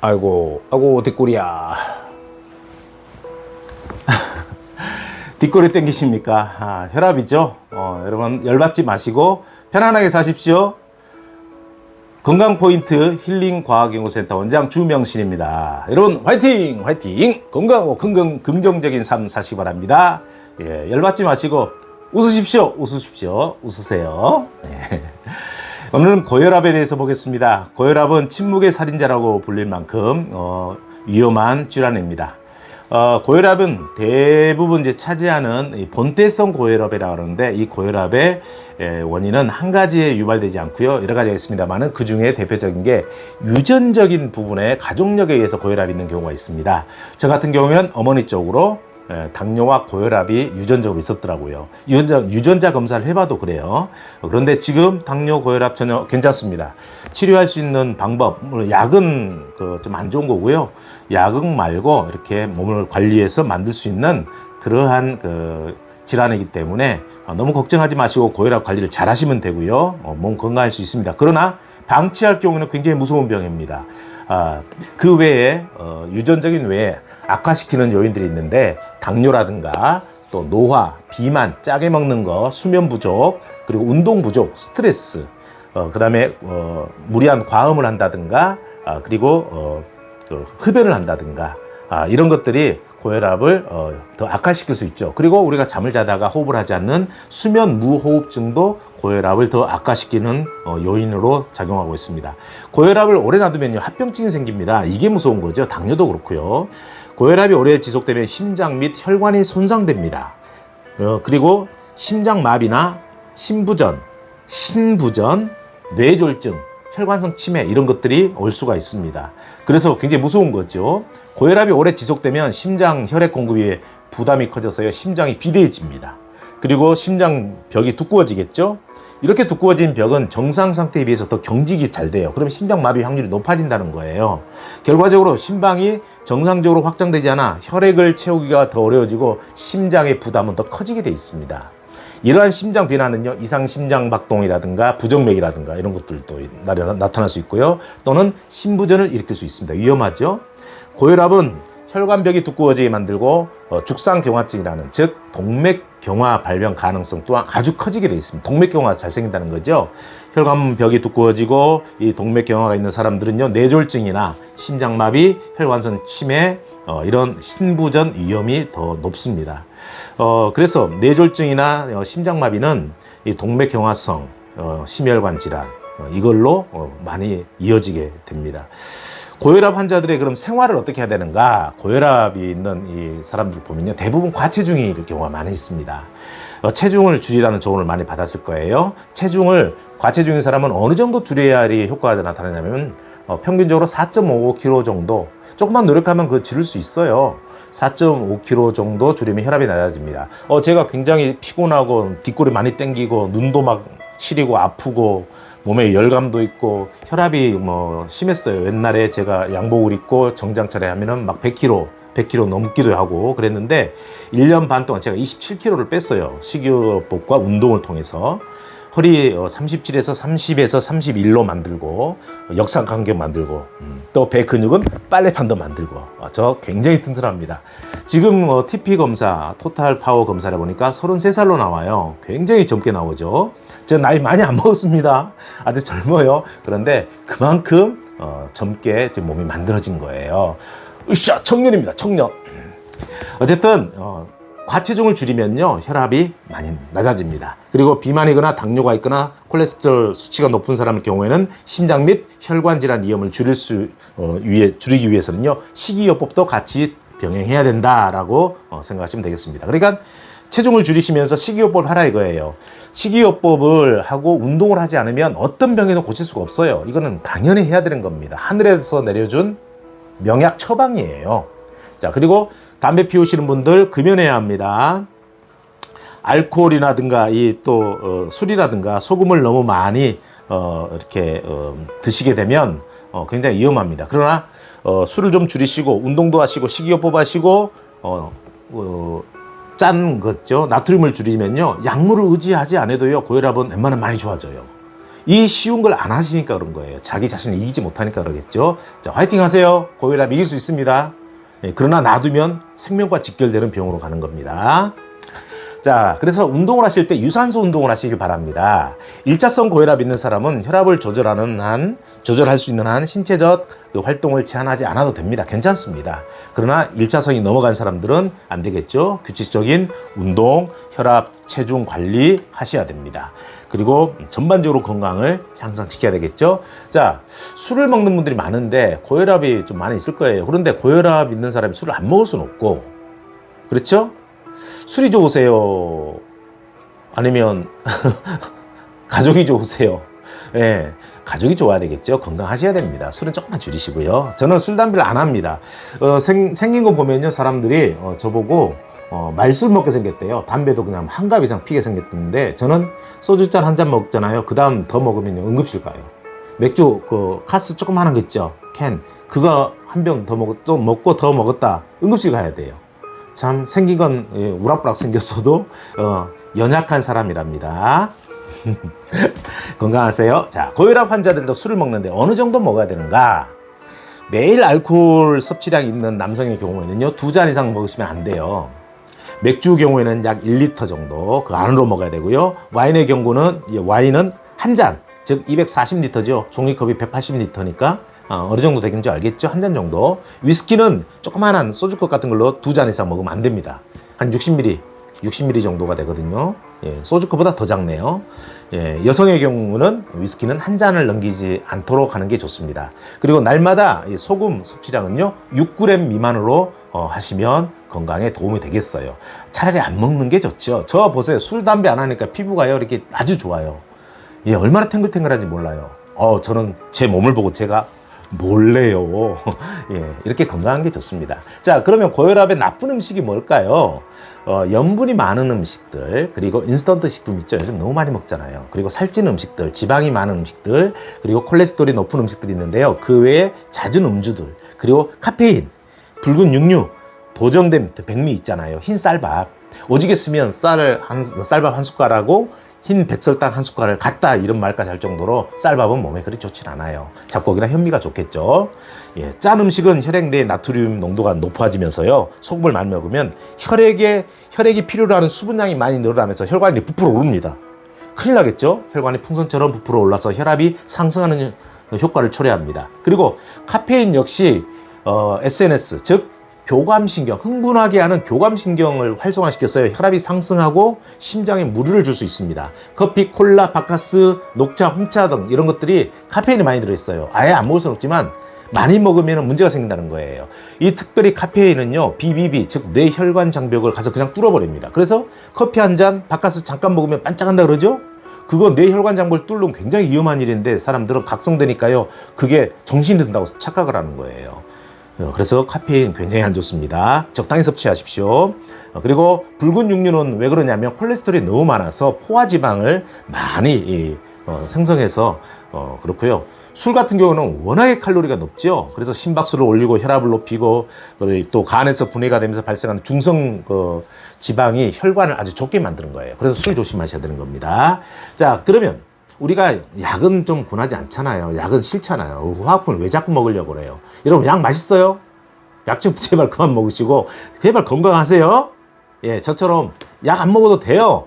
아이고, 아이고, 뒷골이야. 뒷골이 땡기십니까? 혈압이죠? 여러분, 열받지 마시고, 편안하게 사십시오. 건강포인트 힐링과학연구센터 원장 주명신입니다. 여러분, 화이팅! 화이팅! 건강하고 긍정적인 삶 사시기 바랍니다. 예, 열받지 마시고, 웃으십시오! 웃으십시오! 웃으세요. 예. 오늘은 고혈압에 대해서 보겠습니다. 고혈압은 침묵의 살인자라고 불릴 만큼 위험한 질환입니다. 고혈압은 대부분 이제 차지하는 본태성 고혈압이라고 하는데, 이 고혈압의 원인은 한 가지에 유발되지 않고요, 여러 가지가 있습니다만은 그 중에 대표적인 게 유전적인 부분에 가족력에 의해서 고혈압이 있는 경우가 있습니다. 저 같은 경우에는 어머니 쪽으로 당뇨와 고혈압이 유전적으로 있었더라고요. 유전자 검사를 해봐도 그래요. 그런데 지금 당뇨, 고혈압 전혀 괜찮습니다. 치료할 수 있는 방법, 약은 좀 안 좋은 거고요. 약은 말고 이렇게 몸을 관리해서 만들 수 있는 그러한 질환이기 때문에 너무 걱정하지 마시고 고혈압 관리를 잘 하시면 되고요. 몸 건강할 수 있습니다. 그러나 방치할 경우는 굉장히 무서운 병입니다. 그 외에 유전적인 외에 악화시키는 요인들이 있는데, 당뇨라든가 또 노화, 비만, 짜게 먹는 거, 수면 부족, 그리고 운동 부족, 스트레스, 그 다음에 무리한 과음을 한다든가, 그리고 흡연을 한다든가, 이런 것들이 고혈압을 더 악화시킬 수 있죠. 그리고 우리가 잠을 자다가 호흡을 하지 않는 수면 무호흡증도 고혈압을 더 악화시키는 요인으로 작용하고 있습니다. 고혈압을 오래 놔두면요, 합병증이 생깁니다. 이게 무서운 거죠. 당뇨도 그렇고요. 고혈압이 오래 지속되면 심장 및 혈관이 손상됩니다. 그리고 심장마비나 신부전, 뇌졸중, 혈관성 치매, 이런 것들이 올 수가 있습니다. 그래서 굉장히 무서운 거죠. 고혈압이 오래 지속되면 심장 혈액 공급에 부담이 커져서요, 심장이 비대해집니다. 그리고 심장벽이 두꺼워지겠죠. 이렇게 두꺼워진 벽은 정상 상태에 비해서 더 경직이 잘 돼요. 그러면 심장마비 확률이 높아진다는 거예요. 결과적으로 심방이 정상적으로 확장되지 않아 혈액을 채우기가 더 어려워지고 심장의 부담은 더 커지게 돼 있습니다. 이러한 심장 변화는요, 이상 심장 박동이라든가 부정맥이라든가 이런 것들도 나타날 수 있고요, 또는 심부전을 일으킬 수 있습니다. 위험하죠. 고혈압은 혈관벽이 두꺼워지게 만들고 죽상경화증이라는, 즉 동맥경화 발병 가능성 또한 아주 커지게 되어 있습니다. 동맥경화가 잘 생긴다는 거죠. 혈관벽이 두꺼워지고 이 동맥경화가 있는 사람들은요, 뇌졸중이나 심장마비, 혈관성 치매, 이런 신부전 위험이 더 높습니다. 그래서 뇌졸중이나 심장마비는 이 동맥경화성 심혈관 질환, 이걸로 많이 이어지게 됩니다. 고혈압 환자들의 그럼 생활을 어떻게 해야 되는가? 고혈압이 있는 이 사람들 보면요, 대부분 과체중일 경우가 많이 있습니다. 체중을 줄이라는 조언을 많이 받았을 거예요. 과체중인 사람은 어느 정도 줄여야 효과가 나타나냐면, 평균적으로 4.5kg 정도, 조금만 노력하면 줄일 수 있어요. 4.5kg 정도 줄이면 혈압이 낮아집니다. 제가 굉장히 피곤하고 뒷골이 많이 땡기고 눈도 막 시리고 아프고 몸에 열감도 있고 혈압이 심했어요. 옛날에 제가 양복을 입고 정장 차례하면은 막 100kg 넘기도 하고 그랬는데, 1년 반 동안 제가 27kg를 뺐어요. 식이요법과 운동을 통해서. 허리 37에서 30에서 31로 만들고, 역삼각형 만들고, 또 배 근육은 빨래판도 만들고, 저 굉장히 튼튼합니다. 지금 TP 검사, 토탈 파워 검사를 보니까 33살로 나와요. 굉장히 젊게 나오죠. 저 나이 많이 안 먹었습니다. 아주 젊어요. 그런데 그만큼 젊게 제 몸이 만들어진 거예요. 으쌰, 청년입니다. 청년. 어쨌든 과체중을 줄이면요, 혈압이 많이 낮아집니다. 그리고 비만이거나 당뇨가 있거나 콜레스테롤 수치가 높은 사람의 경우에는 심장 및 혈관 질환 위험을 줄이기 위해서는요, 식이요법도 같이 병행해야 된다라고 생각하시면 되겠습니다. 그러니까 체중을 줄이시면서 식이요법을 하라 이거예요. 식이요법을 하고 운동을 하지 않으면 어떤 병에는 고칠 수가 없어요. 이거는 당연히 해야 되는 겁니다. 하늘에서 내려준 명약 처방이에요. 자, 그리고 담배 피우시는 분들 금연해야 합니다. 알코올이라든가 술이라든가 소금을 너무 많이 이렇게 드시게 되면 굉장히 위험합니다. 그러나 술을 좀 줄이시고 운동도 하시고 식이요법 하시고 짠 거죠. 나트륨을 줄이면요, 약물을 의지하지 않아도요, 고혈압은 웬만하면 많이 좋아져요. 이 쉬운 걸 안 하시니까 그런 거예요. 자기 자신을 이기지 못하니까 그러겠죠. 자, 화이팅 하세요. 고혈압 이길 수 있습니다. 예, 그러나 놔두면 생명과 직결되는 병으로 가는 겁니다. 자, 그래서 운동을 하실 때 유산소 운동을 하시길 바랍니다. 일자성 고혈압 있는 사람은 혈압을 조절할 수 있는 한 신체적 활동을 제한하지 않아도 됩니다. 괜찮습니다. 그러나 일자성이 넘어간 사람들은 안 되겠죠. 규칙적인 운동, 혈압, 체중 관리 하셔야 됩니다. 그리고 전반적으로 건강을 향상시켜야 되겠죠. 자, 술을 먹는 분들이 많은데 고혈압이 좀 많이 있을 거예요. 그런데 고혈압 있는 사람이 술을 안 먹을 수는 없고, 그렇죠? 술이 좋으세요? 아니면 가족이 좋으세요? 예, 가족이 좋아야 되겠죠. 건강하셔야 됩니다. 술은 조금만 줄이시고요. 저는 술, 담배를 안 합니다. 생긴 거 보면요, 사람들이 저보고 말술 먹게 생겼대요. 담배도 그냥 한 갑 이상 피게 생겼는데, 저는 소주잔 한 잔 먹잖아요. 그 다음 더 먹으면 응급실 가요. 맥주 그 카스 조그마한 거 있죠, 캔, 그거 한 병 더 먹고 더 먹었다, 응급실 가야 돼요. 참 생긴 건 우락부락 생겼어도 연약한 사람이랍니다. 건강하세요. 자, 고혈압 환자들도 술을 먹는데 어느 정도 먹어야 되는가? 매일 알코올 섭취량이 있는 남성의 경우에는요, 2잔 이상 먹으시면 안 돼요. 맥주 경우에는 약 1리터 정도 그 안으로 먹어야 되고요. 와인의 경우는 와인은 한 잔, 즉 240리터죠. 종이컵이 180리터니까 어느 정도 되는지 알겠죠? 한 잔 정도. 위스키는 조그만한 소주컵 같은 걸로 2잔 이상 먹으면 안 됩니다. 한 60ml 정도가 되거든요. 예, 소주컵보다 더 작네요. 예, 여성의 경우는 위스키는 한 잔을 넘기지 않도록 하는 게 좋습니다. 그리고 날마다 소금 섭취량은요, 6g 미만으로 하시면 건강에 도움이 되겠어요. 차라리 안 먹는 게 좋죠. 저 보세요. 술, 담배 안 하니까 피부가요, 이렇게 아주 좋아요. 예, 얼마나 탱글탱글한지 몰라요. 저는 제 몸을 보고 제가 몰래요. 예, 이렇게 건강한 게 좋습니다. 자, 그러면 고혈압의 나쁜 음식이 뭘까요? 염분이 많은 음식들, 그리고 인스턴트 식품 있죠. 요즘 너무 많이 먹잖아요. 그리고 살찐 음식들, 지방이 많은 음식들, 그리고 콜레스테롤이 높은 음식들이 있는데요. 그 외에 잦은 음주들, 그리고 카페인, 붉은 육류, 도정된 백미 있잖아요. 흰 쌀밥. 오지게 쓰면 쌀밥 한 숟갈하고 흰 백설탕 한 숟갈을 갖다, 이런 말까지 할 정도로 쌀밥은 몸에 그리 좋진 않아요. 잡곡이나 현미가 좋겠죠. 예, 짠 음식은 혈액 내 나트륨 농도가 높아지면서요, 소금을 많이 먹으면 혈액이 필요로 하는 수분량이 많이 늘어나면서 혈관이 부풀어 오릅니다. 큰일 나겠죠. 혈관이 풍선처럼 부풀어 올라서 혈압이 상승하는 효과를 초래합니다. 그리고 카페인 역시 SNS, 즉 교감신경, 흥분하게 하는 교감신경을 활성화시켜서 혈압이 상승하고 심장에 무리를 줄 수 있습니다. 커피, 콜라, 바카스, 녹차, 홍차 등 이런 것들이 카페인이 많이 들어있어요. 아예 안 먹을 수는 없지만 많이 먹으면 문제가 생긴다는 거예요. 이 특별히 카페인은요, BBB, 즉 뇌혈관 장벽을 가서 그냥 뚫어버립니다. 그래서 커피 한 잔, 바카스 잠깐 먹으면 반짝한다 그러죠? 그거 뇌혈관 장벽을 뚫으면 굉장히 위험한 일인데, 사람들은 각성되니까요, 그게 정신이 든다고 착각을 하는 거예요. 그래서 카페인 굉장히 안 좋습니다. 적당히 섭취하십시오. 그리고 붉은 육류는 왜 그러냐면 콜레스테롤이 너무 많아서 포화지방을 많이 생성해서 그렇고요. 술 같은 경우는 워낙에 칼로리가 높죠. 그래서 심박수를 올리고 혈압을 높이고, 또 간에서 분해가 되면서 발생하는 중성 지방이 혈관을 아주 좁게 만드는 거예요. 그래서 술 조심하셔야 되는 겁니다. 자, 그러면 우리가 약은 좀 권하지 않잖아요. 약은 싫잖아요. 화학품을 왜 자꾸 먹으려고 그래요? 여러분, 약 맛있어요? 약 좀 제발 그만 먹으시고 제발 건강하세요. 예, 저처럼 약 안 먹어도 돼요.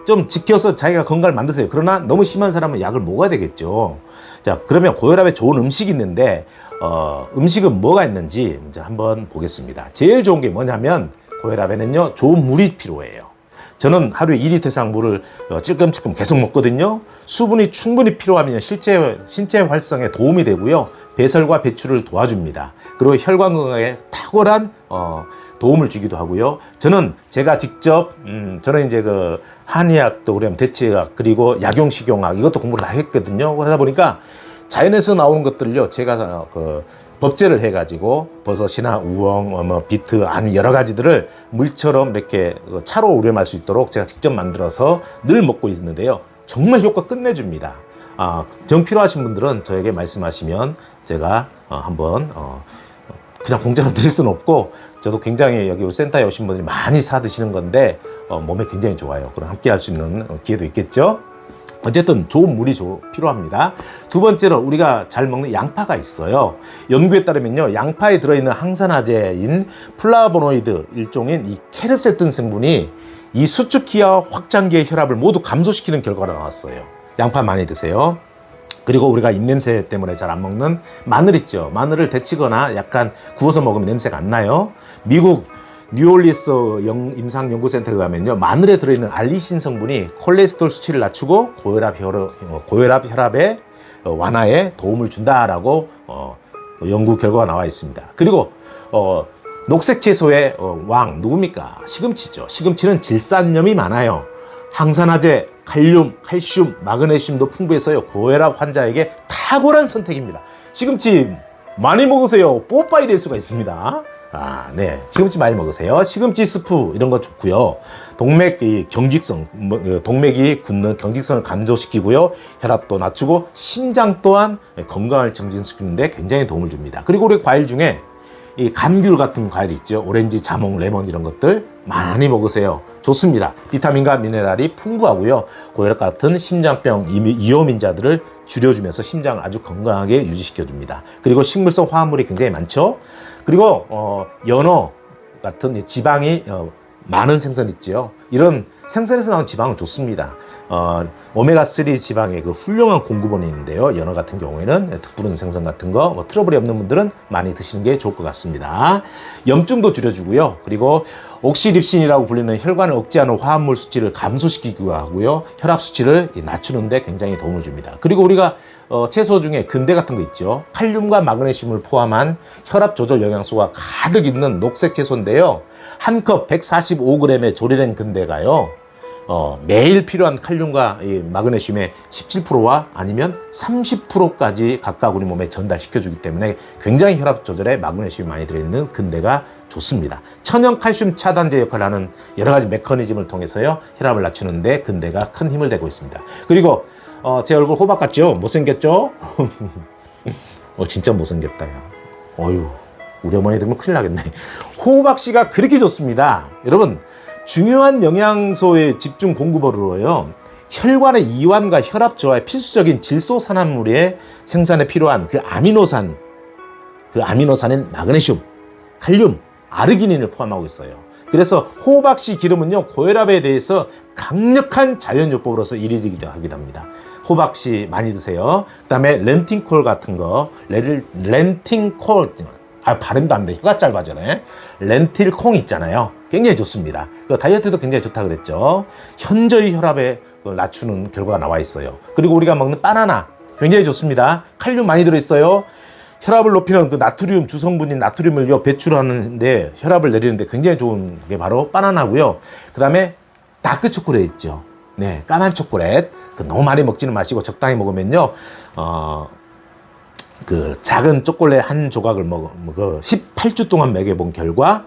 좀 지켜서 자기가 건강을 만드세요. 그러나 너무 심한 사람은 약을 먹어야 되겠죠. 자, 그러면 고혈압에 좋은 음식이 있는데 음식은 뭐가 있는지 이제 한번 보겠습니다. 제일 좋은 게 뭐냐면, 고혈압에는요, 좋은 물이 필요해요. 저는 하루에 2리터 이상 물을 찔끔찔끔 계속 먹거든요. 수분이 충분히 필요하면 신체 활성에 도움이 되고요, 배설과 배출을 도와줍니다. 그리고 혈관 건강에 탁월한 도움을 주기도 하고요. 저는 제가 직접 저는 이제 그 한의학도 그러면 대체학, 그리고 약용식용학 이것도 공부를 다 했거든요. 그러다 보니까 자연에서 나오는 것들을요, 제가 법제를 해가지고 버섯이나 우엉, 비트, 아니 여러 가지들을 물처럼 이렇게 차로 우려낼 수 있도록 제가 직접 만들어서 늘 먹고 있는데요. 정말 효과 끝내줍니다. 정 필요하신 분들은 저에게 말씀하시면 제가 한번 그냥 공짜로 드릴 수는 없고, 저도 굉장히 여기 센터에 오신 분들이 많이 사 드시는 건데 몸에 굉장히 좋아요. 그럼 함께 할 수 있는 기회도 있겠죠. 어쨌든 좋은 물이 필요합니다. 두 번째로 우리가 잘 먹는 양파가 있어요. 연구에 따르면요, 양파에 들어있는 항산화제인 플라보노이드 일종인 이 케르세틴 성분이 이 수축기와 확장기의 혈압을 모두 감소시키는 결과가 나왔어요. 양파 많이 드세요. 그리고 우리가 입냄새 때문에 잘 안 먹는 마늘 있죠. 마늘을 데치거나 약간 구워서 먹으면 냄새가 안 나요. 미국 뉴올리스 임상연구센터에 가면요, 마늘에 들어있는 알리신 성분이 콜레스테롤 수치를 낮추고 고혈압 혈압의 완화에 도움을 준다라고 연구 결과가 나와 있습니다. 그리고 녹색 채소의 왕 누굽니까? 시금치죠. 시금치는 질산염이 많아요. 항산화제, 칼륨, 칼슘, 마그네슘도 풍부해서요, 고혈압 환자에게 탁월한 선택입니다. 시금치 많이 먹으세요. 뽀빠이 될 수가 있습니다. 네, 시금치 많이 먹으세요. 시금치 스프 이런 거 좋고요. 동맥이 동맥이 굳는 경직성을 감소시키고요. 혈압도 낮추고 심장 또한 건강을 증진시키는데 굉장히 도움을 줍니다. 그리고 우리 과일 중에 이 감귤 같은 과일 있죠. 오렌지, 자몽, 레몬 이런 것들 많이 먹으세요. 좋습니다. 비타민과 미네랄이 풍부하고요. 고혈압 같은 심장병 위험인자들을 줄여주면서 심장을 아주 건강하게 유지시켜줍니다. 그리고 식물성 화합물이 굉장히 많죠. 그리고 연어 같은 지방이 많은 생선 있죠. 이런 생선에서 나온 지방은 좋습니다. 오메가3 지방의 그 훌륭한 공급원이 있는데요. 연어 같은 경우에는 특부른 생선 같은 거 트러블이 없는 분들은 많이 드시는 게 좋을 것 같습니다. 염증도 줄여주고요. 그리고 옥시립신이라고 불리는 혈관을 억제하는 화합물 수치를 감소시키기도 하고요. 혈압 수치를 낮추는데 굉장히 도움을 줍니다. 그리고 우리가 채소 중에 근대 같은 거 있죠. 칼륨과 마그네슘을 포함한 혈압 조절 영양소가 가득 있는 녹색 채소인데요. 한 컵 145g의 조리된 근대가요, 매일 필요한 칼륨과 이 마그네슘의 17%와 아니면 30%까지 각각 우리 몸에 전달시켜주기 때문에 굉장히 혈압 조절에 마그네슘이 많이 들어있는 근대가 좋습니다. 천연 칼슘 차단제 역할을 하는 여러 가지 메커니즘을 통해서요, 혈압을 낮추는데 근대가 큰 힘을 대고 있습니다. 그리고 제 얼굴 호박 같죠? 못생겼죠? 진짜 못생겼다, 야. 어휴, 우리 어머니 들으면 큰일 나겠네. 호박씨가 그렇게 좋습니다. 여러분, 중요한 영양소의 집중 공급원으로요, 혈관의 이완과 혈압 저하에 필수적인 질소산화물의 생산에 필요한 그 아미노산인 마그네슘, 칼륨, 아르기닌을 포함하고 있어요. 그래서 호박씨 기름은요, 고혈압에 대해서 강력한 자연요법으로서 일위이기도 합니다. 호박씨 많이 드세요. 그 다음에 렌틴콜 같은 거, 렌틴콜, 발음도 안 돼. 혀가 짧아지네. 렌틸콩 있잖아요. 굉장히 좋습니다. 다이어트도 굉장히 좋다 그랬죠. 현저히 혈압에 낮추는 결과가 나와 있어요. 그리고 우리가 먹는 바나나 굉장히 좋습니다. 칼륨 많이 들어있어요. 혈압을 높이는 그 나트륨 주성분인 나트륨을 배출하는데, 혈압을 내리는데 굉장히 좋은 게 바로 바나나고요. 그 다음에 다크 초콜릿 있죠. 네, 까만 초콜릿. 너무 많이 먹지는 마시고 적당히 먹으면요, 그 작은 초콜릿 한 조각을 18주 동안 먹여본 결과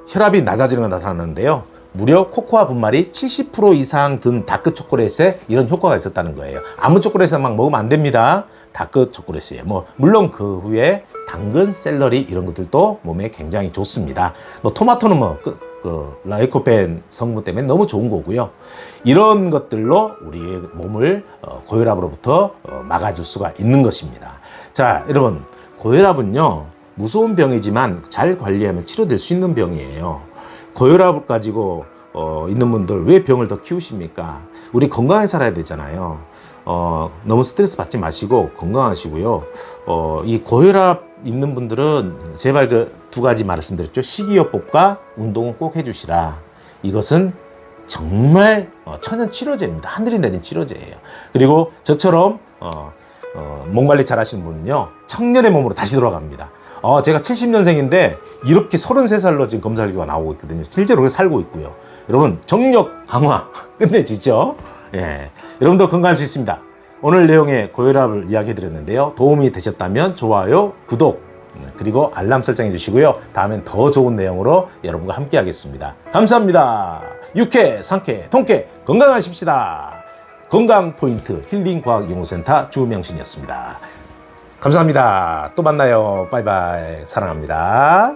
혈압이 낮아지는 걸 나타났는데요. 무려 코코아 분말이 70% 이상 든 다크 초콜릿에 이런 효과가 있었다는 거예요. 아무 초콜릿에 막 먹으면 안 됩니다. 다크 초콜릿이에요. 물론 그 후에 당근, 샐러리 이런 것들도 몸에 굉장히 좋습니다. 토마토는 라이코펜 성분 때문에 너무 좋은 거고요. 이런 것들로 우리의 몸을 고혈압으로부터 막아줄 수가 있는 것입니다. 자, 여러분, 고혈압은요, 무서운 병이지만 잘 관리하면 치료될 수 있는 병이에요. 고혈압을 가지고 있는 분들 왜 병을 더 키우십니까? 우리 건강하게 살아야 되잖아요. 너무 스트레스 받지 마시고 건강하시고요. 이 고혈압 있는 분들은 제발 그 두 가지 말씀드렸죠. 식이요법과 운동은 꼭 해주시라. 이것은 정말 천연 치료제입니다. 하늘이 내린 치료제예요. 그리고 저처럼 몸 관리 잘 하시는 분은요, 청년의 몸으로 다시 돌아갑니다. 제가 70년생인데 이렇게 33살로 지금 검사 결과가 나오고 있거든요. 실제로 그렇게 살고 있고요. 여러분, 정력 강화 끝내주죠. 예, 여러분도 건강할 수 있습니다. 오늘 내용의 고혈압을 이야기해 드렸는데요. 도움이 되셨다면 좋아요, 구독, 그리고 알람 설정해 주시고요. 다음엔 더 좋은 내용으로 여러분과 함께 하겠습니다. 감사합니다. 유쾌, 상쾌, 통쾌, 건강하십시다. 건강포인트 힐링과학연구센터 주명신이었습니다. 감사합니다. 또 만나요. 바이바이. 사랑합니다.